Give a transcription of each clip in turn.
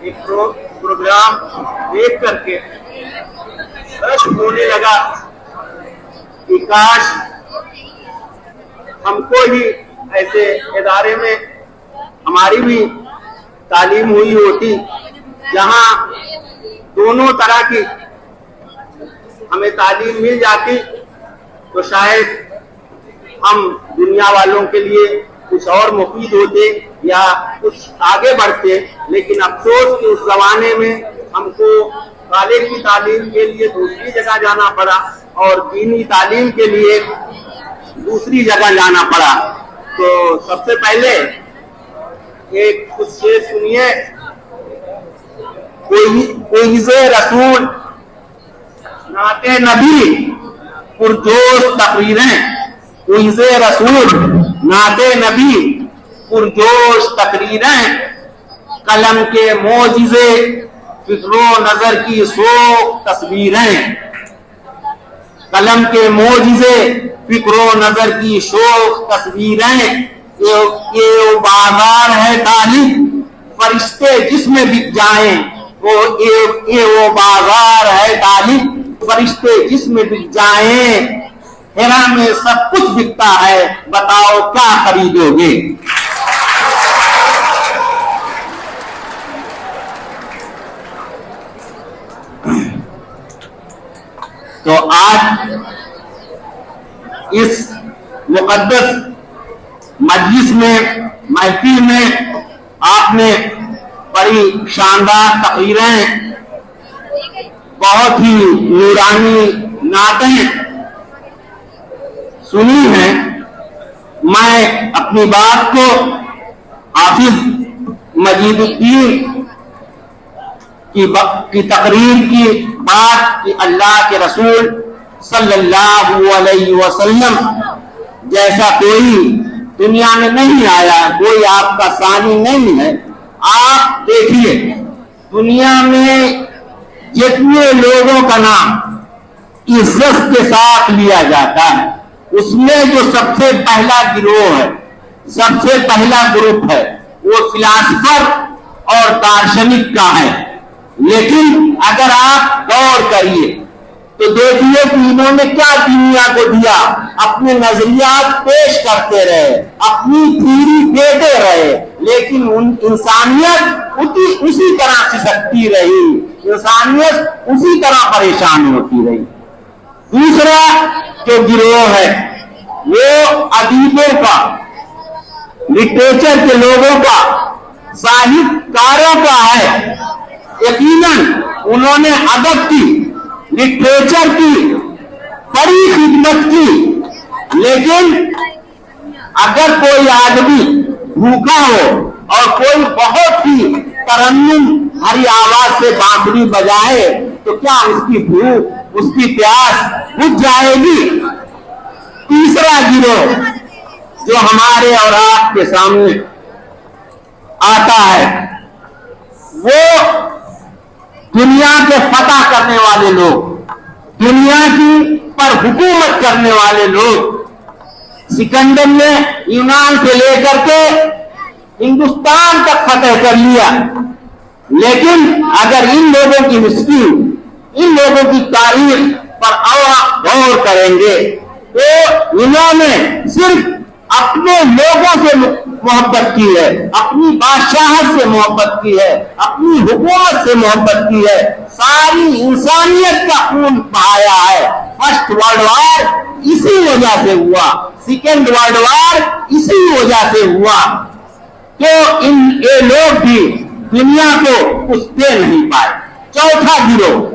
ایک پروگرام دیکھ کر کے بس ہونے لگا کہ کاش ہم کو ہی ایسے ادارے میں ہماری بھی تعلیم ہوئی ہوتی جہاں دونوں طرح کی ہمیں تعلیم مل جاتی تو شاید ہم دنیا والوں کے لیے کچھ اور مفید ہوتے یا کچھ آگے بڑھتے. لیکن افسوس کہ اس زمانے میں ہم کو کالج کی تعلیم کے لیے دوسری جگہ جانا پڑا اور دینی تعلیم کے لیے دوسری جگہ جانا پڑا. تو سب سے پہلے ایک کچھ شعر سنیے. کوئی رسول نعت نبی پرجوش تقریریں، کوئی رسول نعت نبی پرجوش تقریریں، قلم کے معجزے فکر و نظر کی شوق تصویریں، قلم کے معجزے فکر و نظر کی شوق تصویریں. یہ بازار ہے طالب فرشتے جس میں بک جائیں، وہ بازار ہے طالب فرشتے جس میں بک جائیں. ہیرا میں سب کچھ بکتا ہے، بتاؤ کیا خریدو گے. تو آج اس مقدس مجلس میں محفل میں آپ نے بڑی شاندار تقریریں، بہت ہی نورانی نعتیں سنی ہیں. میں اپنی بات کو حافظ مجید الدین کی تقریر کی بات کہ اللہ کے رسول صلی اللہ علیہ وسلم جیسا کوئی دنیا میں نہیں آیا، کوئی آپ کا ثانی نہیں ہے. آپ دیکھیے دنیا میں جتنے لوگوں کا نام عزت کے ساتھ لیا جاتا ہے اس میں جو سب سے پہلا گروہ ہے، سب سے پہلا گروپ ہے وہ فلاسفر اور دارشنک کا ہے. لیکن اگر آپ غور کریے تو دیکھیے کہ انہوں نے کیا دنیا کو دیا. اپنے نظریات پیش کرتے رہے، اپنی تھیوری دیتے رہے، لیکن انسانیت اسی طرح سسکتی رہی، انسانیت اسی طرح پریشان ہوتی رہی. دوسرا جو گروہ ہے وہ ادیبوں کا، لٹریچر کے لوگوں کا، ساہتکاروں کا ہے. یقیناً انہوں نے ادب کی، لٹریچر کی بڑی خدمت کی. لیکن اگر کوئی آدمی بھوکا ہو اور کوئی بہت ہی ترنم بھری آواز سے بانسری بجائے تو کیا اس کی بھوک، اس کی پیاس بجھ جائے گی؟ تیسرا گروہ جو ہمارے اور آپ کے سامنے آتا ہے وہ دنیا کے فتح کرنے والے لوگ، دنیا کی پر حکومت کرنے والے لوگ. سکندر نے یونان سے لے کر کے ہندوستان تک فتح کر لیا. لیکن اگر ان لوگوں کی ہسٹری، ان لوگوں کی تاریخ پر اور غور کریں گے تو انہوں نے صرف اپنے لوگوں سے محبت کی ہے، اپنی بادشاہت سے محبت کی ہے، اپنی حکومت سے محبت کی ہے. ساری انسانیت کا خون بہایا ہے. فرسٹ ورلڈ وار اسی وجہ سے ہوا، سیکنڈ ورلڈ وار اسی وجہ سے ہوا. تو یہ لوگ بھی دنیا کو کچھ دے نہیں پائے. چوتھا گروہ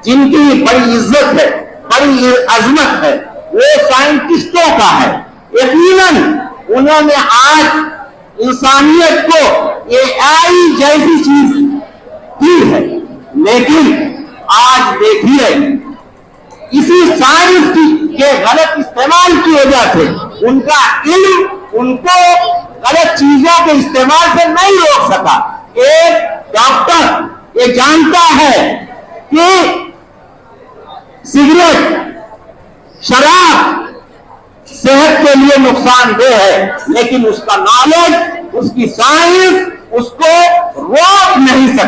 جن کی بڑی عزت ہے، بڑی عظمت ہے، وہ سائنٹسٹوں کا ہے. یقیناً انہوں نے آج انسانیت کو AI جیسی چیز دی ہے. لیکن آج دیکھیے اسی سائنس کے غلط استعمال کی وجہ سے ان کا علم ان کو غلط چیزوں کے استعمال سے نہیں روک سکا. ایک ڈاکٹر یہ جانتا ہے کہ سگریٹ، شراب صحت کے لیے نقصان دہ ہے، لیکن اس کا نالج، اس کی سائنس اس کو روک نہیں سکتی.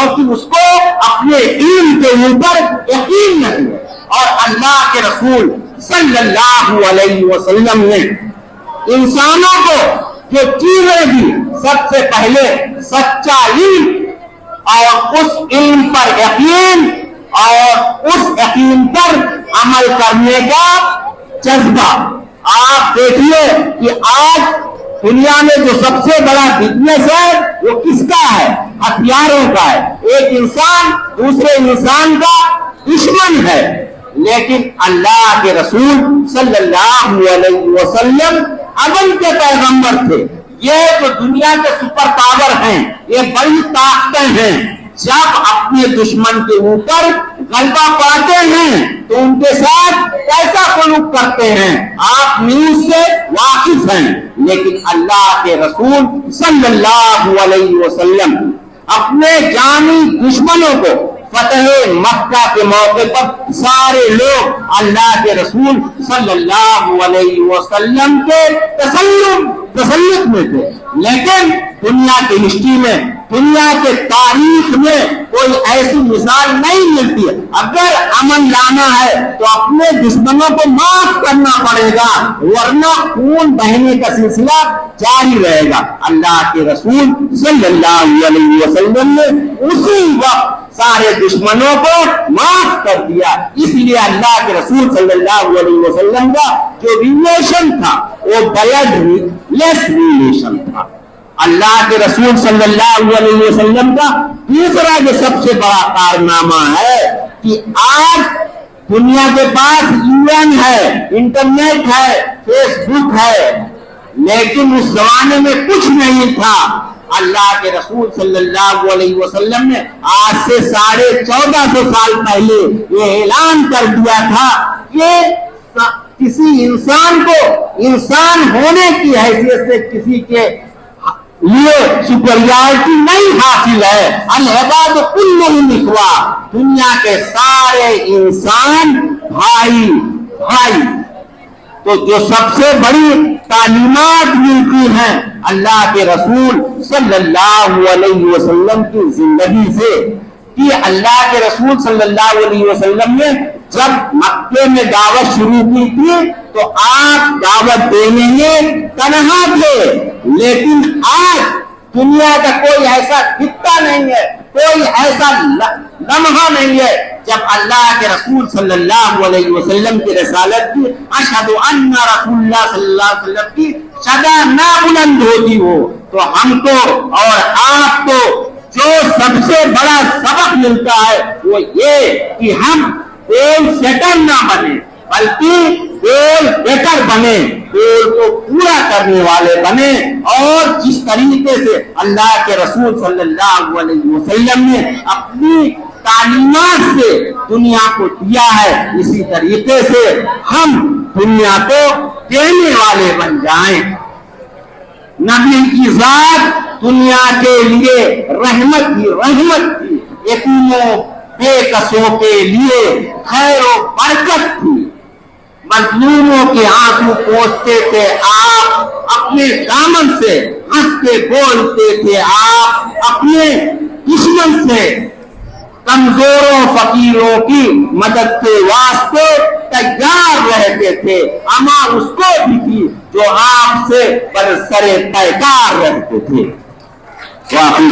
क्योंकि उसको अपने दीन के ऊपर यकीन नहीं है। और अल्लाह के रसूल सल्लल्लाहु अलैहि वसल्लम ने इंसानों को जो चीजें दी, सबसे पहले सच्चा इल्म और उस इल्म पर यकीन और उस यकीन पर अमल करने का जज्बा। आप देखिए कि आज दुनिया में जो सबसे बड़ा बिजनेस है वो किसका है? हथियारों का है। एक इंसान दूसरे इंसान का दुश्मन है, लेकिन अल्लाह के रसूल सल्लल्लाहु अलैहि वसल्लम अदल के पैगंबर थे। ये जो दुनिया के सुपर पावर हैं, ये बड़ी ताकतें हैं, जब अपने दुश्मन के ऊपर गलबा पाते हैं तो उनके साथ कैसा सलूक करते हैं आप न्यूज से वाकिफ हैं। लेकिन अल्लाह के रसूल सल्लल्लाहु अलैहि वसल्लम अपने जानी दुश्मनों को फतेह मक्का के मौके पर सारे लोग अल्लाह के रसूल सल्लल्लाहु अलैहि वसल्लम के तसल्लुत में थे। लेकिन दुनिया की हिस्ट्री में, दुनिया के तारीख में कोई ऐसी मिसाल नहीं मिलती है। अगर अमन लाना है तो अपने दुश्मनों को माफ करना पड़ेगा, वरना खून बहने का सिलसिला जारी रहेगा। अल्लाह के रसूल सल्लल्लाहु अलैहि वसल्लम ने उसी वक्त सारे दुश्मनों को माफ कर दिया। इसलिए अल्लाह के रसूल सल्लल्लाहु अलैहि वसल्लम का जो रिलेशन था वो ब्लड रिलेशन था। अल्लाह के रसूल सल्लल्लाहु अलैहि वसल्लम का तीसरा जो सबसे बड़ा कारनामा है कि आज दुनिया के पास यूएन है, इंटरनेट है, फेसबुक है, लेकिन उस जमाने में कुछ नहीं था। अल्लाह के रसूल सल्लल्लाहु अलैहि वसल्लम ने आज से 1450 साल पहले ये ऐलान कर दिया था कि किसी इंसान को इंसान होने की हैसियत से किसी के लिए सुपरियरिटी नहीं हासिल है। अल-इबाद कुल्लुहुम इख्वा, दुनिया के सारे इंसान भाई भाई। तो जो सबसे बड़ी तालीमात मिलती हैं अल्लाह के रसूल सल्लल्लाहु अलैहि वसल्लम की जिंदगी से, कि अल्लाह के रसूल सल्लल्लाहु अलैहि वसल्लम ने जब मक्के में दावत शुरू की थी तो आप दावत देने में तन्हा थे, लेकिन आज दुनिया का कोई ऐसा खित्ता नहीं है, कोई ऐसा लम्हा नहीं है जब अल्लाह के रसूल सल्लल्लाहु अलैहि वसल्लम की रसालत की अशहदु अन्ना रसूलुल्लाह सल्लल्लाहु अलैहि वसल्लम की सदा ना बुलंद होती हो। तो हमको और आपको जो सबसे बड़ा सबक मिलता है वो ये कि हम गोल सेटर ना बने, बल्कि गोल बेटर बने, गोल को पूरा करने वाले बने। और जिस तरीके से अल्लाह के रसूल सल्लल्लाहु अलैहि वसल्लम ने अपनी तालीमात से दुनिया को दिया है, इसी तरीके से हम दुनिया को देने वाले बन जाएं। नबी की जात दुनिया के लिए रहमत थी, यतीमों बेकसों के लिए खैर और बरकत थी, मजलूमों के आंसू पोंछते थे आप अपने दामन से, हंस के बोलते थे आप अपने दुश्मन से, कमजोरों फकीरों की मदद के वास्ते तैयार रहते थे। अमा उसको भी थी जो आपसे बरसरे पैकार रहते थे। वाकई